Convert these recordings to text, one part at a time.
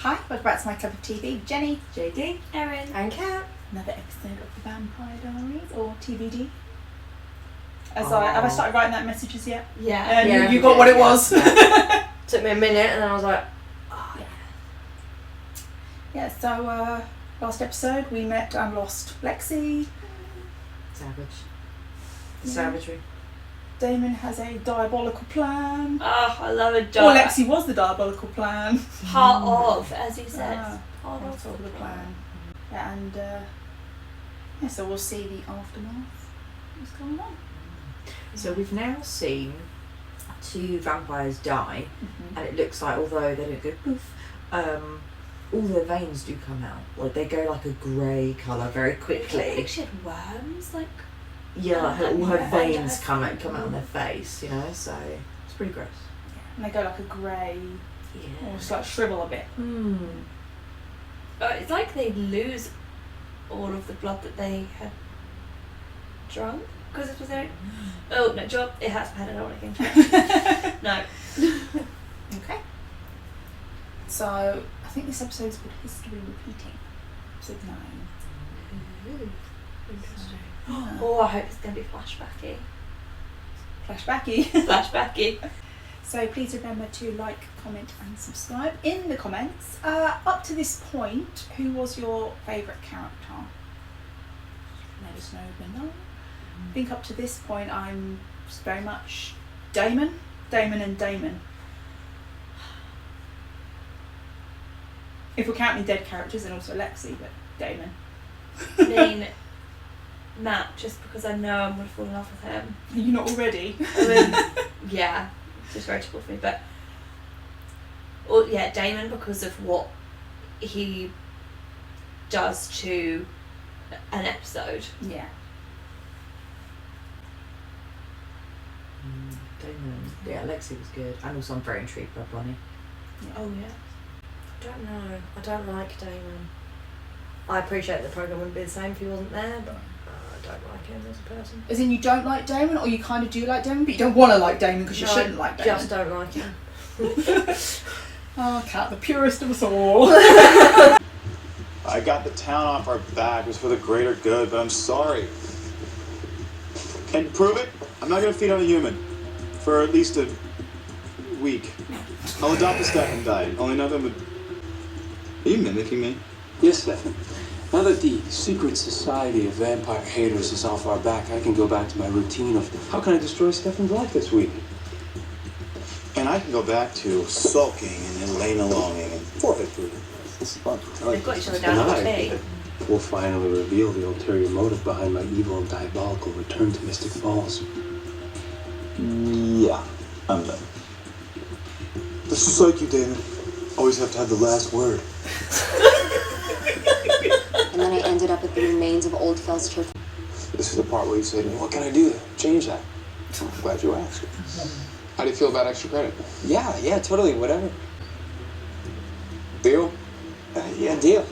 Hi, welcome back to my cup of TV. Jenny, JD, Erin, and Kat. another episode of the Vampire Diaries, or TVD. Have I started writing that messages yet? Yeah. You got what it was. Yeah. Took me a minute, and then I was like, oh yeah. Yeah. So last episode we met and lost Lexi. Savage. Yeah. Savagery. Damon has a diabolical plan. Oh, I love a Or job. Lexi was the diabolical plan. Part of, as you said. Part of the plan. Yeah, and so we'll see the aftermath. What's going on? So we've now seen 2 vampires die, and it looks like, although they don't go poof, all their veins do come out. Like they go like a grey colour very quickly. I think she had worms, like. Yeah, like all her Yeah. veins come out on their face, you know. So it's pretty gross. And they go like a grey, Yeah. or just like shrivel a bit. It's like they lose all of the blood that they had drunk. Because it was their. Oh, no, job. It has had an old again. No. Okay. So I think this episode is called History Repeating. Episode 9. Ooh, interesting. Yeah. Oh, I hope it's going to be flashbacky. Flashbacky. Flashbacky. So please remember to like, comment and subscribe. In the comments, up to this point, who was your favourite character? Let us know below. I think up to this point I'm just very much Damon and Damon. If we're counting dead characters, and also Lexi, but Damon. I mean, Matt, just because I know I'm going to fall in love with him. You're not already? I mean, yeah, it's just very typical for me, but Damon, because of what he does to an episode. Yeah. Damon. Yeah, Lexi was good, and also I'm very intrigued by Bonnie. Yeah. Oh yeah. I don't know. I don't like Damon. I appreciate the programme wouldn't be the same if he wasn't there, but I don't like him as a person. As in you don't like Damon, or you kind of do like Damon, but you don't want to like Damon because you shouldn't like Damon? Just don't like him. Oh, Kat, the purest of us all. I got the town off our back. It was for the greater good, but I'm sorry. Can you prove it? I'm not going to feed on a human for at least a week. I'll adopt a Stefan diet. Only nothing would... Are you mimicking me? Yes, Stefan. Now that the secret society of vampire haters is off our back, I can go back to my routine of how can I destroy Stefan's life this week? And I can go back to sulking and then laying longing and forfeit food. This is fun. They've got each other down on the Tonight, tea. we'll finally reveal the ulterior motive behind my evil and diabolical return to Mystic Falls. Yeah, I'm done. This is like you, Damon. Always have to have the last word. And then I ended up at the remains of Old Fells Church. This is the part where you say to me, what can I do to change that? I'm glad you asked. How do you feel about extra credit? Yeah, totally, whatever. Deal? Yeah, deal.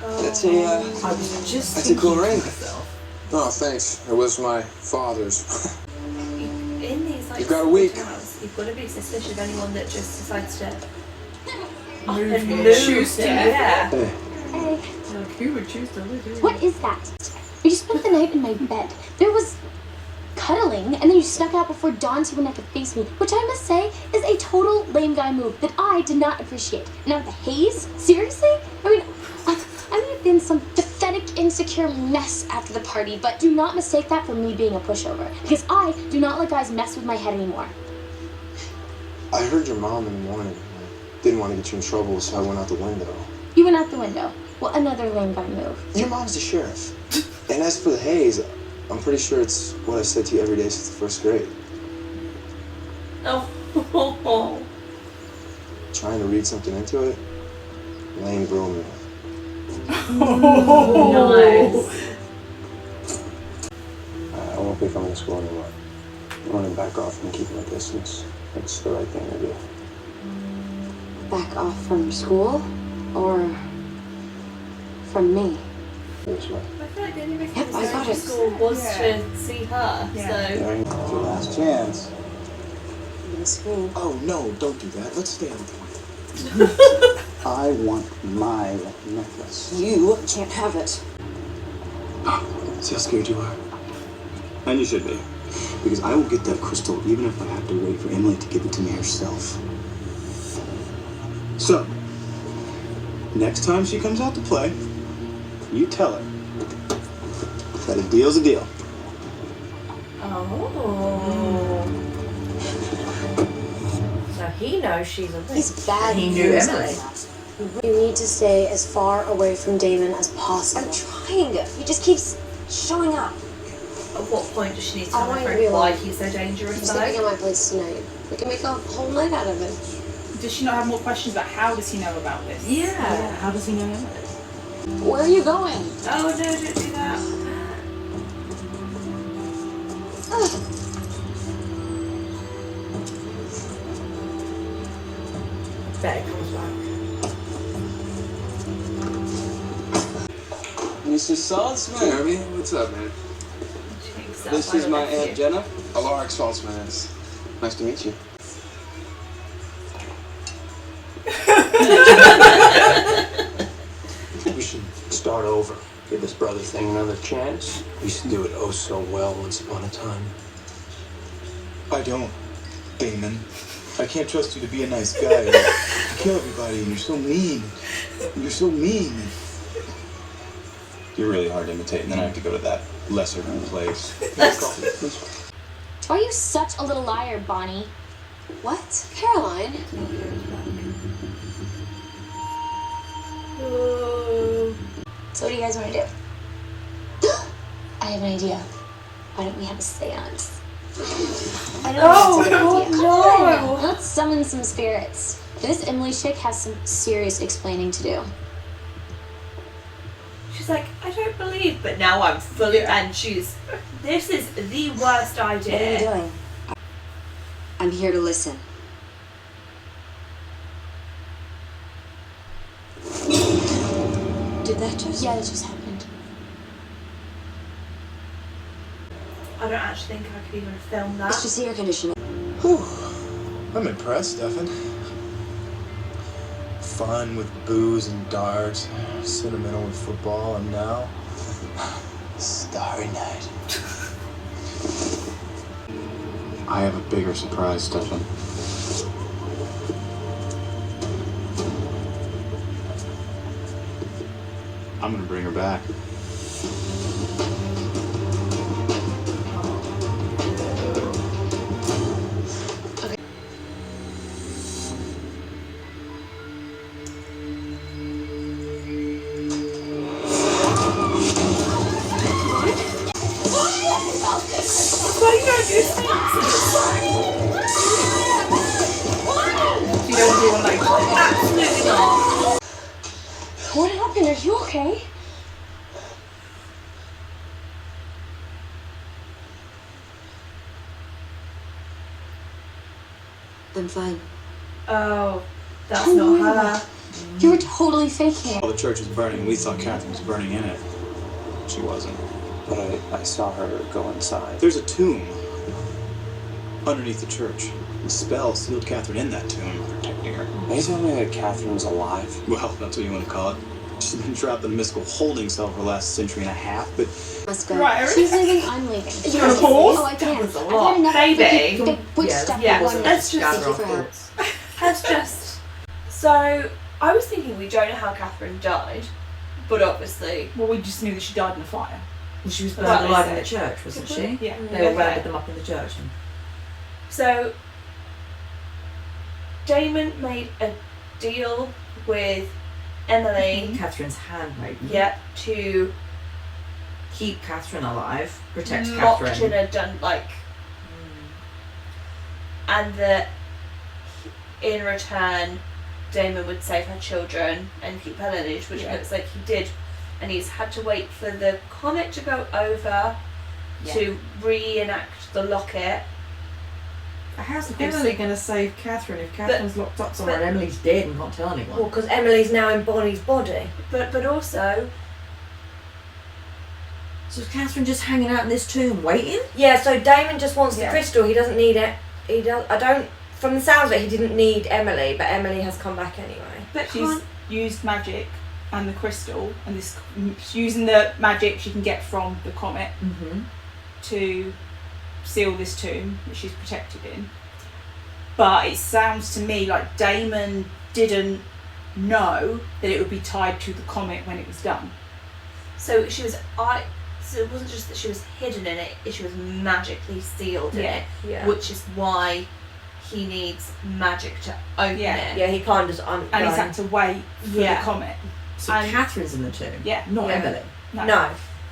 That's a, I was just that's a cool ring. Oh, thanks. It was my father's. In these like You've got a week. towns, you've got to be suspicious of anyone that just decides to Choose to. Yeah. Hey, Like, who would choose to live here? what is that? You spent the night in my bed. There was cuddling, and then you snuck out before dawn so you wouldn't have to face me, which I must say is a total lame guy move that I did not appreciate. Now the haze? Seriously? I mean, I may have been some pathetic, insecure mess after the party, but do not mistake that for me being a pushover, because I do not let guys mess with my head anymore. I heard your mom in the morning. I didn't want to get you in trouble, so I went out the window. You went out the window. Well, another lame guy move. Your mom's the sheriff. And as for the haze, I'm pretty sure it's what I said to you every day since the first grade. Oh. Trying to read something into it, lame girl move. Nice. I won't be coming to school anymore. I want to back off and keep my distance. It's the right thing to do. Back off from school? Or from me? This way. I feel like the only reason Yep, this I got to it. school was Yeah. to see her. Yeah. So It's your last chance. In school. Oh, no, don't do that. Let's stay on point. I want my necklace. You can't have it. See how scared you are? And you should be. Because I will get that crystal even if I have to wait for Emily to give it to me herself. So, next time she comes out to play, you tell her that a deal's a deal. Oh. So he knows she's a witch. He's bad. He knew Emily. You need to stay as far away from Damon as possible. I'm trying. He just keeps showing up. At what point does she need to I tell want her you to be friend why alone. he's so dangerous I'm sleeping though? at my place tonight. We can make a whole night out of it. Does she not have more questions about how does he know about this? Yeah. How does he know Emily? Where are you going? Oh no, don't do that. Bet he comes back. Mr. Saltzman. Jeremy, what's up, man? This is my Aunt Jenna. Alaric Saltzman is. Nice to meet you. We should start over. Give this brother thing another chance. We used to do it oh so well once upon a time. I don't, Damon. I can't trust you to be a nice guy. You kill everybody and you're so mean. You're so mean. You're really hard to imitate, and then I have to go to that lesser known place. Why are you such a little liar, Bonnie? What? Caroline? So what do you guys want to do? I have an idea. Why don't we have a seance? I know it's a good idea. Come on, let's summon some spirits. This Emily chick has some serious explaining to do. She's like, I don't believe, but now I'm fully, and she's, this is the worst idea. What are you doing? I'm here to listen. Did that just? Yeah, that just happened. I don't actually think I could even film that. It's just the air conditioning. Whew. I'm impressed, Stefan. Fun with booze and darts, sentimental with football, and now Starry Night. I have a bigger surprise, Stefan. I'm gonna bring her back. You don't do one like that. Absolutely not. What happened? Are you okay? I'm fine. Oh, that's not her. You were totally faking it. While the church was burning, we thought Catherine was burning in it. She wasn't. But I saw her go inside. There's a tomb underneath the church. The spell sealed Catherine in that tomb, protecting her. Are you telling me that Catherine's alive? Well, that's what you want to call it. She's been trapped in a mystical holding cell for the last century and a half, but Must go. Right, She's leaving, I'm leaving. You wanna pause? Oh, I can't. was a I've lot. had enough Baby. of the witch Yeah, stuff. yeah, One let's minute. just- Thank you for help. That's just. So, I was thinking we don't know how Catherine died, but obviously. Well, we just knew that she died in a fire. She was Well, burned they alive in said- the church, wasn't she? Yeah. They all Okay. rounded them up in the church. And So, Damon made a deal with Emily, Catherine's handmaiden. yeah, to Keep Catherine alive. Protect locked in Catherine. a dun like, and that in return, Damon would save her children and keep her lineage, which Yeah. looks like he did, and he's had to wait for the comet to go over to reenact the locket. How's Because- Emily going to save Catherine if Catherine's locked up somewhere and Emily's dead and can't tell anyone? Well, because Emily's now in Bonnie's body. But also, So is Catherine just hanging out in this tomb waiting? Yeah, so Damon just wants Yeah. the crystal. He doesn't need it. I don't from the sounds of it, he didn't need Emily, but Emily has come back anyway. But She's used magic and the crystal, and this using the magic she can get from the comet to seal this tomb that she's protected in. But it sounds to me like Damon didn't know that it would be tied to the comet when it was done. So she was so it wasn't just that she was hidden in it, she was magically sealed in it, which is why he needs magic to open it. Yeah, he can't just and he's had to wait for the comet. So and Catherine's in the tomb. Yeah. Not Emily. No.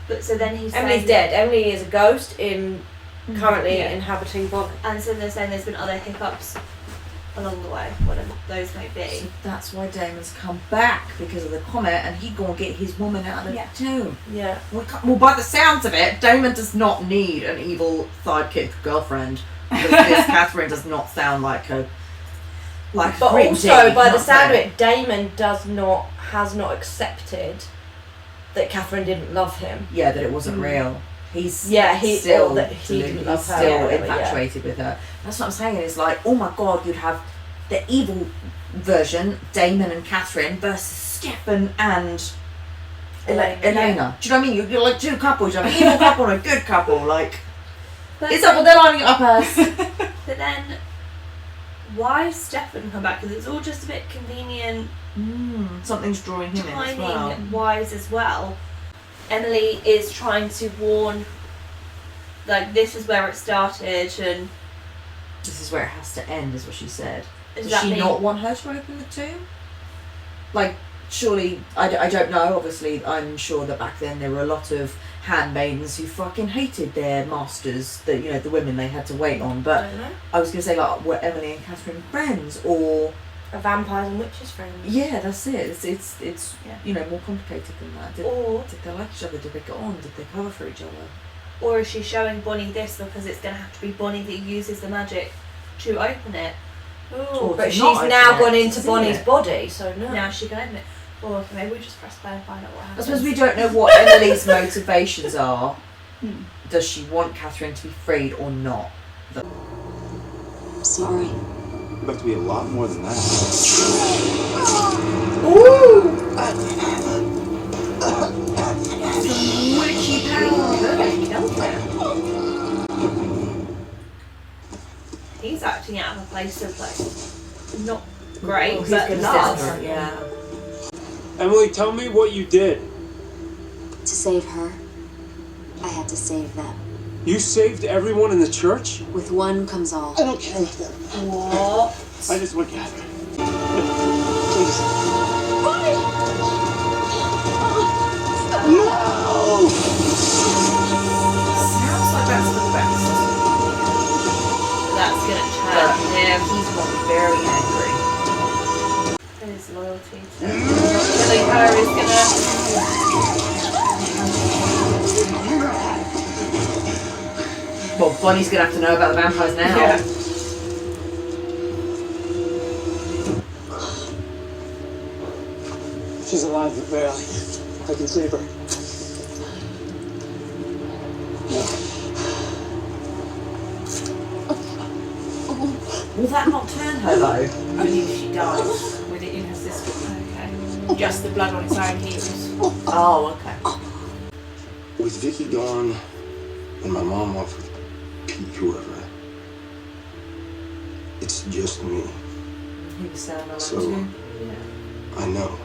But so then he's Emily's saying, dead. Emily is a ghost currently inhabiting Bonnie. and so they're saying there's been other hiccups along the way, whatever those may be. So that's why Damon's come back, because of the comet, and he gonna get his woman out of the tomb. Yeah. Well, by the sounds of it, Damon does not need an evil sidekick girlfriend. Because this Catherine does not sound like a But gritty, also, by the sound of fair. it, Damon has not accepted that Catherine didn't love him. Yeah, that it wasn't real. He's still that he didn't love her. still Yeah, infatuated with her. That's what I'm saying. It's like, oh my god, you'd have the evil version, Damon and Catherine, versus Stefan and Elena. Do you know what I mean? You're like two couples. You have an evil couple and a good couple. Like, it's up, they're lining up us. But then, why has Stefan come back? Because it's all just a bit convenient. Something's drawing him in as well. Timing wise as well. Emily is trying to warn, like, this is where it started, and this is where it has to end, is what she said. Does Does that she mean- not want her to open the tomb? Like, surely, I don't know, obviously, I'm sure that back then there were a lot of handmaidens who fucking hated their masters, the women they had to wait on, but I was going to say, like, were Emily and Catherine friends, or... A vampires and witches friends. Yeah, that's it. It's more complicated than that. Did they like each other? Did they get on? Did they cover for each other? Or is she showing Bonnie this because it's going to have to be Bonnie that uses the magic to open it? Ooh, but she's now gone into Bonnie's body, so no. Now she can open it. Or okay, maybe we just press play and find out what I happens. suppose we don't know what Emily's motivations are. Does she want Catherine to be freed or not? I'm sorry. You're about to be a lot more than that. Ooh! Witchy power. He's acting out of a place of like not great, He's but gonna love. send her, yeah. Emily, tell me what you did. To save her, I had to save them. You saved everyone in the church? With one comes all. I don't care about them. What? I just want Catherine. Please. No! Sounds like that's the best. That's gonna turn him. He's gonna be very angry. His loyalty to killing her is gonna. Well, Bonnie's gonna have to know about the vampires now. Yeah. She's alive, but barely. I can save her. Will that not turn her though? Only if she dies with it in her system. Okay. Just the blood on its own heals. Oh, okay. With Vicky gone and my mom off with Pete, whoever, it's just me. He was saying alone So, too. I know.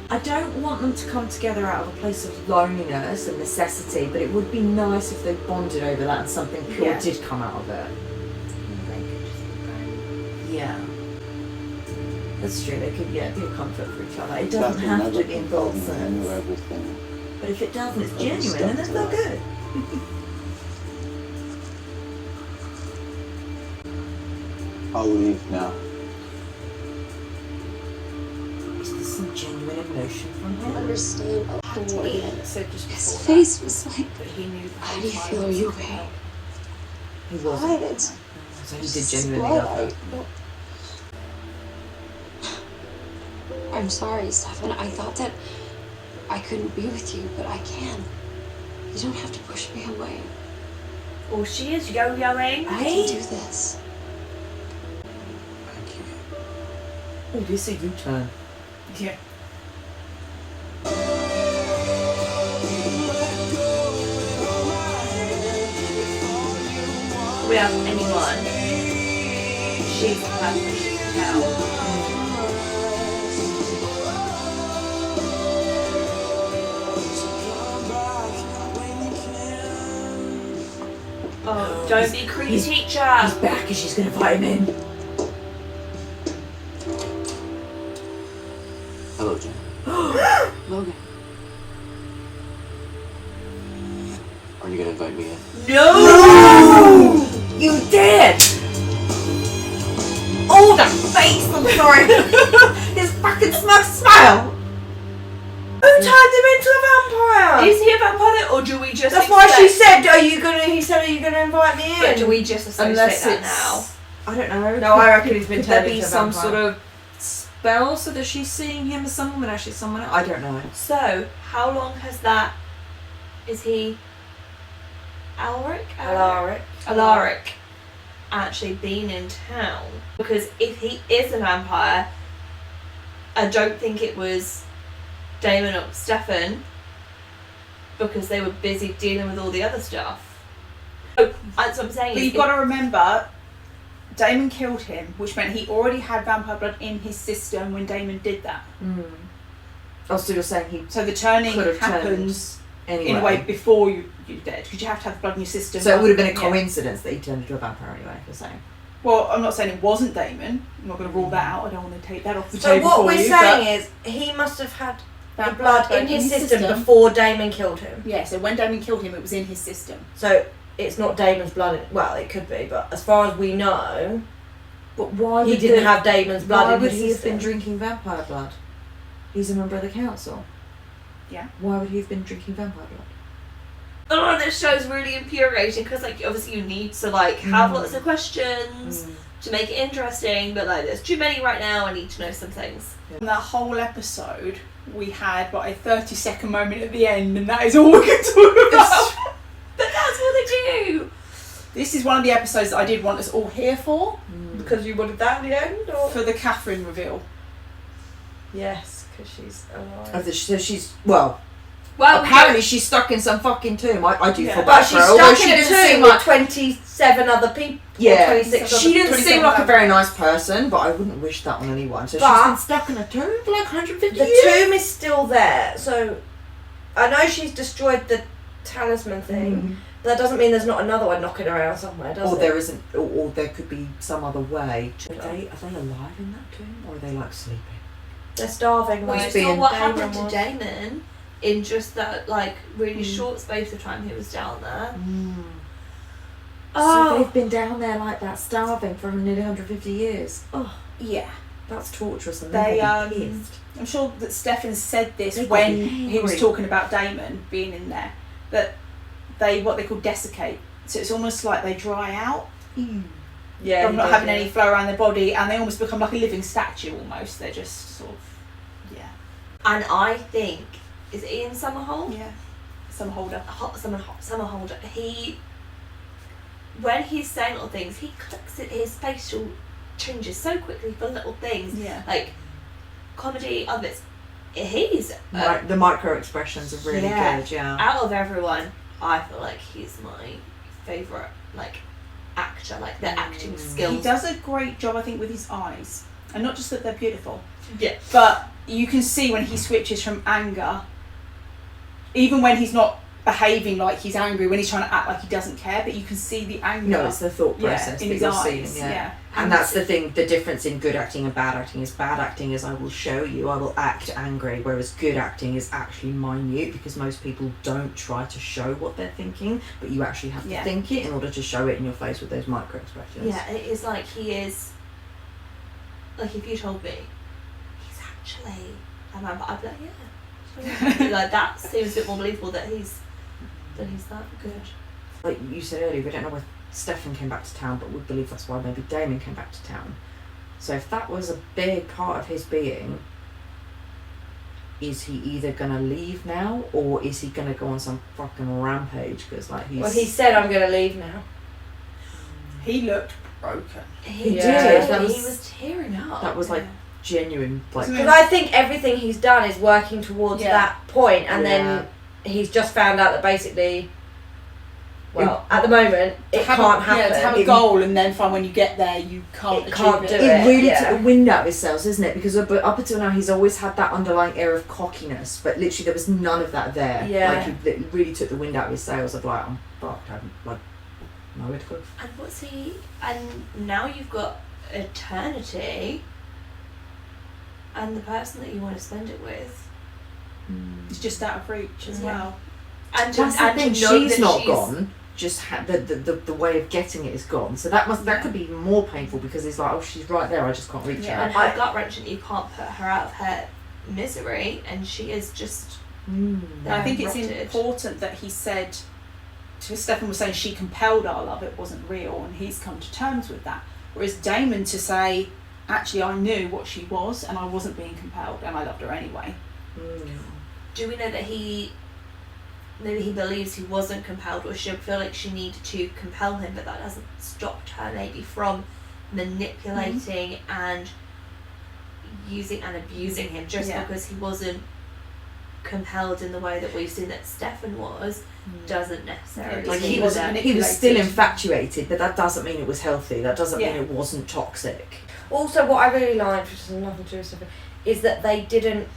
I don't want them to come together out of a place of loneliness and necessity, but it would be nice if they bonded over that and something pure did come out of it. Yeah. That's true, they could be a comfort for each other. It doesn't have to be in both I knew sense. everything. But if it doesn't, it's genuine and it's no good. I'll leave now. Is this some genuine emotion from I him? understand That's what he Elena. said just His before face was like, that. But he knew the how do you vampires feel? Are you was okay? He wasn't. Blood, it's So he did just genuinely blood. love her. I'm sorry, Stefan. I thought that I couldn't be with you, but I can. You don't have to push me away. Oh, she is yo-yoing. I can do this. Oh, this is a U-turn. Yeah. We have anyone. She's the person she can tell. Oh, don't be creepy, teacher. He's back and she's gonna invite him in. Hello, Jen. Logan. Are you gonna invite me in? No! You did! Oh, the face! I'm sorry. His fucking smug smile. Who turned him into a vampire? Is he a vampire or do we just That's why she said, he said, are you gonna invite me in? But do we just associate Unless that it's now? I don't know. No, I reckon he's been Could there turned be into a some vampire. sort of spell so that she's seeing him as someone when actually someone else? I don't know. So, how long has that... Is he... Alaric actually been in town? Because if he is a vampire, I don't think it was Damon or Stefan, because they were busy dealing with all the other stuff. So, that's what I'm saying. But you've got to remember, Damon killed him, which meant he already had vampire blood in his system when Damon did that. Oh, so you're saying he So the turning could have happens anyway. in a way before you're dead, because you have to have the blood in your system. So it would have been a Yeah. coincidence that he turned into a vampire anyway, you're saying? Well, I'm not saying it wasn't Damon. I'm not going to rule that out. I don't want to take that off the So table what for we're you. saying is, he must have had the blood in his system before Damon killed him. Yeah, so when Damon killed him, it was in his system. So it's not Damon's blood. Well, it could be, but as far as we know, But why he would didn't have Damon's blood Why in would his he have system. been drinking vampire blood? He's a member of the council. Yeah. Why would he have been drinking vampire blood? Oh, this show's really infuriating because, like, obviously you need to, like, have lots of questions to make it interesting, but, like, there's too many right now. I need to know some things. In that whole episode, we had a 30-second moment at the end, and that is all we can talk about. But that's what they do. This is one of the episodes that I did want us all here for. Because you wanted that at the end, or For the Catherine reveal. yes, because she's alive. So she's Well, she's stuck in some fucking tomb. I do Yeah. feel But bad she's for her, although stuck she in a didn't tomb seem with like 27 other people. Yeah, 26 she other didn't 27 seem like a other very people. nice person, but I wouldn't wish that on anyone. So But- she's been stuck in a tomb for like 150 The years. tomb is still there, so I know she's destroyed the talisman thing. But that doesn't mean there's not another one knocking around somewhere, does Or it? there isn't, or there could be some other way. Are they alive in that tomb, or are they like sleeping? They're starving. Well, you like saw what Damon happened to was. Damon in just that, like, really short space of time he was down there. So they've been down there like that, starving for nearly 150 years. Oh, Yeah. that's torturous. And They, they'll be pissed. I'm sure that Stefan said this They when got me he was angry. talking about Damon being in there, that they what they call desiccate. So it's almost like they dry out Yeah, from he not did, having yeah. any flow around their body, and they almost become like a living statue almost. They're just sort of, yeah. And I think, is it Ian Somerhalder? Yeah. Summer holder. Somerhalder. He, when he's saying little things, he clicks it. His facial changes so quickly for little things. Yeah. Like comedy, other bits. He's The micro expressions are really yeah. good. Yeah. out of everyone. I feel like he's my favourite, like, actor. Like the acting skills. He does a great job, I think, with his eyes, and not just that they're beautiful, Yeah. but you can see when he switches from anger, even when he's not behaving like he's angry, when he's trying to act like he doesn't care, but you can see the anger. No, it's the thought Yeah, process in that his you're eyes. seeing. Yeah. And that's the thing, the difference in good acting and bad acting is bad acting is I will show you, I will act angry, whereas good acting is actually minute because most people don't try to show what they're thinking, but you actually have to Yeah. think it in order to show it in your face with those micro expressions. Yeah, it is like he is. Like if you told me he's actually a vampire, I'd be like, yeah. Like that seems a bit more believable that he's that good. Like you said earlier, we don't know if Stefan came back to town, but we believe that's why maybe Damon came back to town. So if that was a big part of his being, is he either gonna leave now or is he gonna go on some fucking rampage? Because like he's. Well, he said, "I'm gonna leave now." He looked broken. He Yeah. did. That he was was tearing up. that was like genuine. Like Because I think everything he's done is working towards that point, and then he's just found out that basically, well, at the moment, it can't happen. Yeah, to have a goal and then find when you get there you can't achieve it. It really took the wind out of his sails, isn't it? Because up until now he's always had that underlying air of cockiness, but literally there was none of that there. Yeah. Like it really took the wind out of his sails of like, I'm fucked, I haven't like nowhere to go. And what's he? And now you've got eternity, and the person that you want to spend it with, it's just out of reach as well. And that's and the thing. to know She's that not gone. Just the way of getting it is gone. So that could be even more painful because it's like, oh, she's right there. I just can't reach her. And her gut wrenching that you can't put her out of her misery, and she is just. And I think it's important that he said, Stefan was saying she compelled our love, it wasn't real, and he's come to terms with that. Whereas Damon to say, actually I knew what she was and I wasn't being compelled and I loved her anyway. Do we know that maybe he believes he wasn't compelled, or she'll feel like she needed to compel him, but that hasn't stopped her maybe from manipulating and using and abusing him just because he wasn't compelled in the way that we've seen that Stefan was, doesn't necessarily like mean he was that still infatuated, but that doesn't mean it was healthy. That doesn't mean it wasn't toxic. Also, what I really liked, which has nothing to do with Stefan, is that they didn't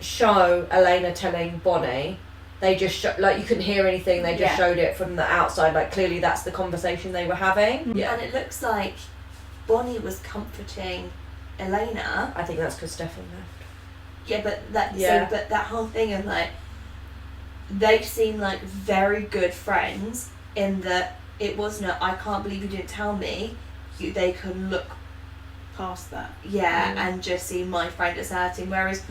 show Elena telling Bonnie. They just like you couldn't hear anything. They just showed it from the outside. Like clearly, that's the conversation they were having. Yeah, and it looks like Bonnie was comforting Elena. I think that's because Stefan left. Yeah, but but that whole thing of like they seem like very good friends in that it wasn't I can't believe you didn't tell me. They could look past that. Yeah, and just see my friend as hurting. Whereas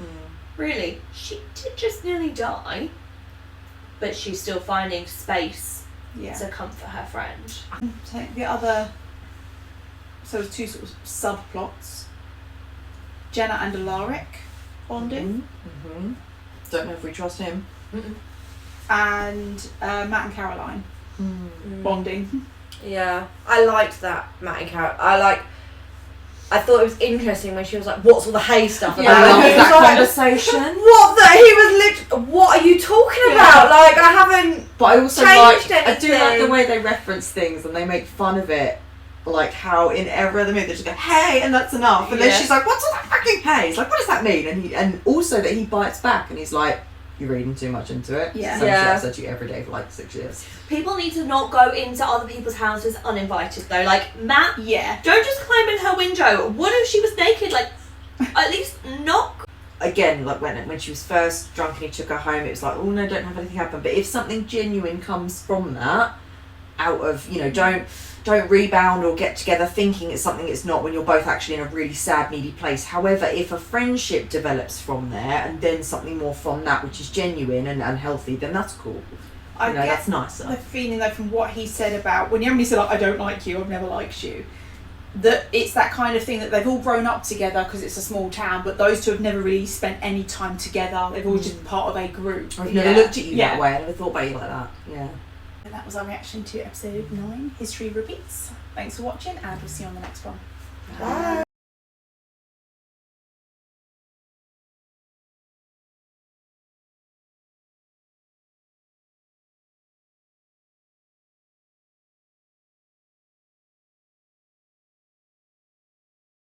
really, she did just nearly die, but she's still finding space to comfort her friend. So the other, so there's two sort of subplots. Jenna and Alaric bonding. Don't know if we trust him. And Matt and Caroline bonding. Yeah, I liked that Matt and Caroline. I thought it was interesting when she was like, "What's all the hay stuff about?" That conversation. What the? He was literally. What are you talking about? Like I haven't. But I also changed I do like anything. the way they reference things and they make fun of it. Like how in every other movie they just go, "Hey," and that's enough. And then she's like, "What's all that fucking hay?" He's like, "What does that mean?" And also that he bites back and he's like, "You're reading too much into it." Yeah. So I've said to you every day for like 6 years. People need to not go into other people's houses uninvited though. Like Matt, don't just climb in her window. What if she was naked? Like, at least knock. Again, like when she was first drunk and he took her home, it was like, oh no, don't have anything happen. But if something genuine comes from that, out of don't rebound or get together thinking it's something it's not when you're both actually in a really sad, needy place. However, if a friendship develops from there and then something more from that, which is genuine and healthy, then that's cool. I get that's nicer. the feeling though from what he said about when Emily said like, I don't like you, I've never liked you, that it's that kind of thing that they've all grown up together because it's a small town, but those two have never really spent any time together. They've always just been part of a group. I've never looked at you that way. I never thought about you like that. Yeah. And that was our reaction to episode 9, History Repeats. Thanks for watching and we'll see you on the next one. Bye.